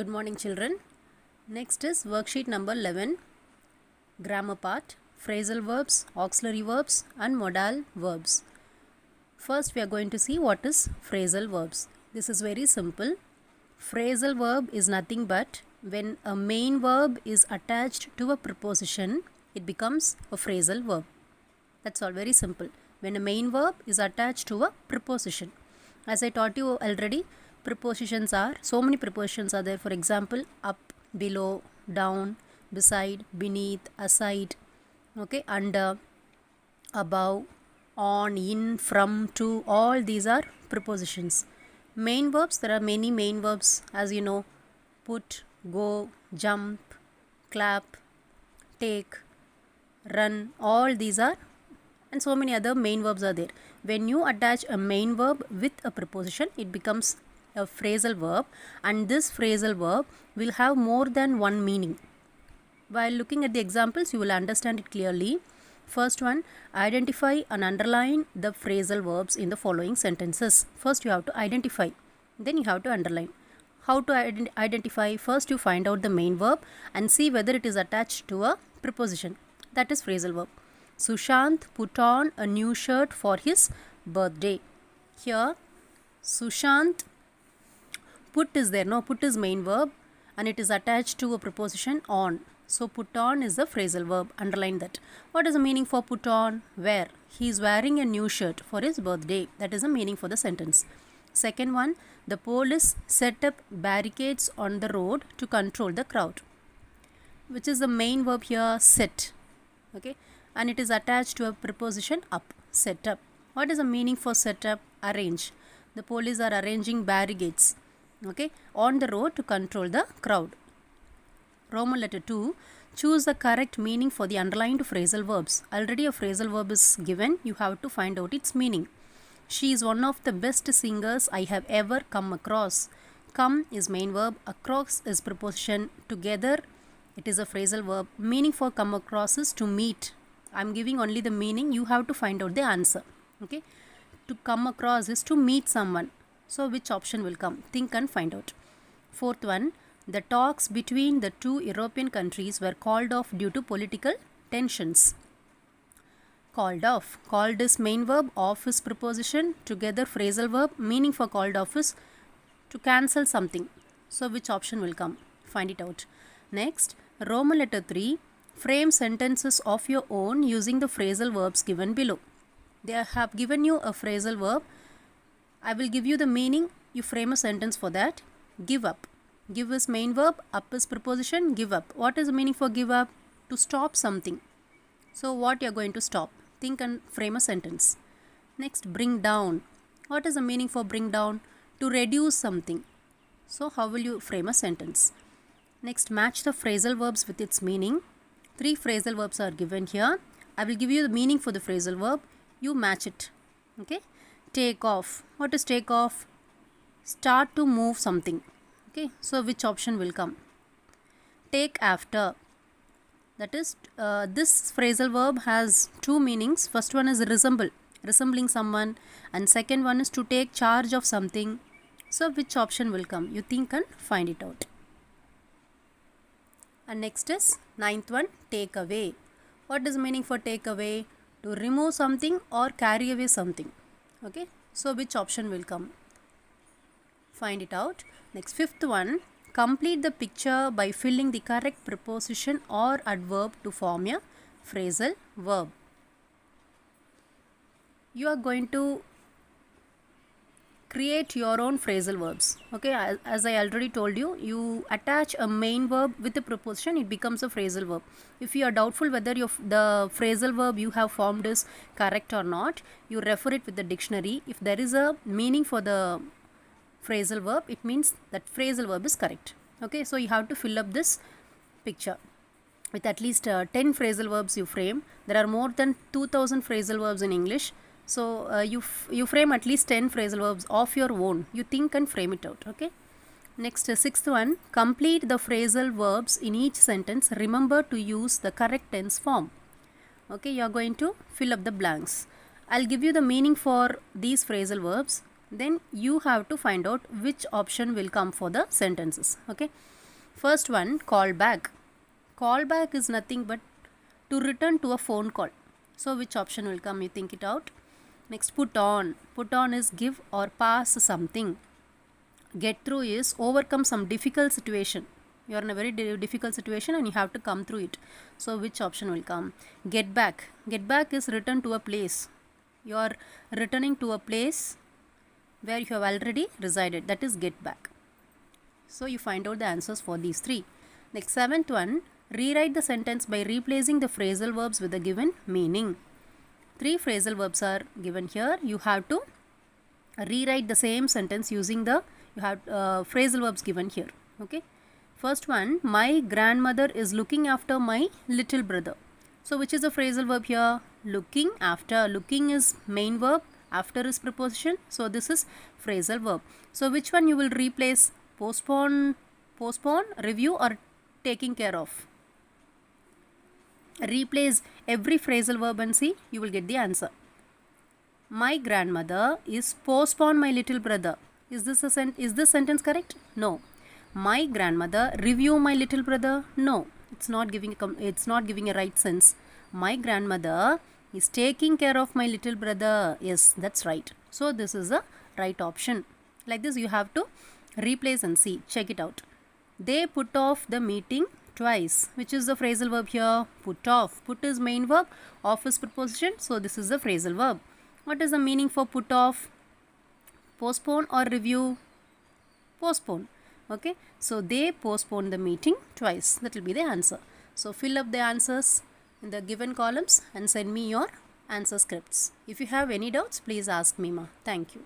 Good morning, children. Next is worksheet number 11, grammar part, phrasal verbs, auxiliary verbs and modal verbs. First we are going to see what is phrasal verbs. This is very simple. Phrasal verb is nothing but when a main verb is attached to a preposition, it becomes a phrasal verb. That's all, very simple. When a main verb is attached to a preposition. As I taught you already, prepositions are, so many prepositions are there. For example, up, below, down, beside, beneath, aside, okay, under, above, on, in, from, to, all these are prepositions. Main verbs, there are many main verbs, as you know: put, go, jump, clap, take, run, all these are, and so many other main verbs are there. When you attach a main verb with a preposition, it becomes a phrasal verb, and this phrasal verb will have more than one meaning. While looking at the examples, you will understand it clearly. First one, identify and underline the phrasal verbs in the following sentences. First you have to identify, then you have to underline. How to identify? First you find out the main verb and see whether it is attached to a preposition. That is phrasal verb. Sushant put on a new shirt for his birthday. Here Sushant, put is there, no, put is main verb and it is attached to a preposition on. So put on is the phrasal verb, underline that. What is the meaning for put on? Wear. He is wearing a new shirt for his birthday. That is the meaning for the sentence. Second one, the police set up barricades on the road to control the crowd. Which is the main verb here? Set. Okay, and it is attached to a preposition up, set up. What is the meaning for set up? Arrange. The police are arranging barricades, okay, on the road to control the crowd. Roman letter 2, choose the correct meaning for the underlined phrasal verbs. Already a phrasal verb is given, you have to find out its meaning. She is one of the best singers I have ever come across. Come is main verb, across is preposition, together it is a phrasal verb. Meaning for come across is to meet. I am giving only the meaning, you have to find out the answer. Okay, to come across is to meet someone. So which option will come? Think and find out. Fourth one, the talks between the two European countries were called off due to political tensions. Called off. Called is main verb, off is preposition, together phrasal verb. Meaning for called off is to cancel something. So which option will come? Find it out. Next, Roman letter 3, frame sentences of your own using the phrasal verbs given below. They have given you a phrasal verb. I will give you the meaning. You frame a sentence for that. Give up. Give is main verb, up is preposition, give up. What is the meaning for give up? To stop something. So what you are going to stop? Think and frame a sentence. Next, bring down. What is the meaning for bring down? To reduce something. So how will you frame a sentence? Next, match the phrasal verbs with its meaning. 3 phrasal verbs are given here. I will give you the meaning for the phrasal verb. You match it. Okay. Take off. What is take off? Start to move something. Okay, so which option will come? Take after. That is, this phrasal verb has 2 meanings. First one is resemble, resembling someone, and second one is to take charge of something. So which option will come? You think and find it out. And next is 9th one, take away. What is the meaning for take away? To remove something or carry away something. Okay, so which option will come? Find it out. Next, 5th one, complete the picture by filling the correct preposition or adverb to form a phrasal verb. You are going to create your own phrasal verbs. Okay, as I already told you, you attach a main verb with a preposition, it becomes a phrasal verb. If you are doubtful whether the phrasal verb you have formed is correct or not, you refer it with the dictionary. If there is a meaning for the phrasal verb, it means that phrasal verb is correct. Okay, so you have to fill up this picture with at least 10 phrasal verbs you frame. There are more than 2000 phrasal verbs in English. So you frame at least 10 phrasal verbs of your own. You think and frame it out. Okay. Next, 6th one, complete the phrasal verbs in each sentence. Remember to use the correct tense form. Okay, you are going to fill up the blanks. I'll give you the meaning for these phrasal verbs. then you have to find out which option will come for the sentences. Okay, first one, call back. Call back is nothing but to return to a phone call. So which option will come? You think it out. Next, put on. Put on is give or pass something. Get through is overcome some difficult situation. You are in a very difficult situation and you have to come through it. So which option will come? Get back. Get back is return to a place. You are returning to a place where you have already resided. That is get back. So you find out the answers for these three. Next, seventh one, rewrite the sentence by replacing the phrasal verbs with the given meaning. Three phrasal verbs are given here. You have to rewrite the same sentence using the phrasal verbs given here. Okay. First one, my grandmother is looking after my little brother. So which is the phrasal verb here? Looking after. Looking is main verb, after is preposition. So this is phrasal verb. So which one you will replace? Postpone, review, or taking care of? Replace every phrasal verb and see, you will get the answer. My grandmother is postpone my little brother. Is this sentence correct? No. My grandmother review my little brother. No, it's not giving a right sense. My grandmother is taking care of my little brother. Yes, that's right. So this is a right option. Like this you have to replace and see. Check it out. They put off the meeting twice. Which is the phrasal verb here? Put off. Put is main verb, off is preposition. So this is the phrasal verb. What is the meaning for put off? Postpone or review? Postpone. Okay, so they postponed the meeting twice. That will be the answer. So fill up the answers in the given columns and send me your answer scripts. If you have any doubts, please ask me, ma. Thank you.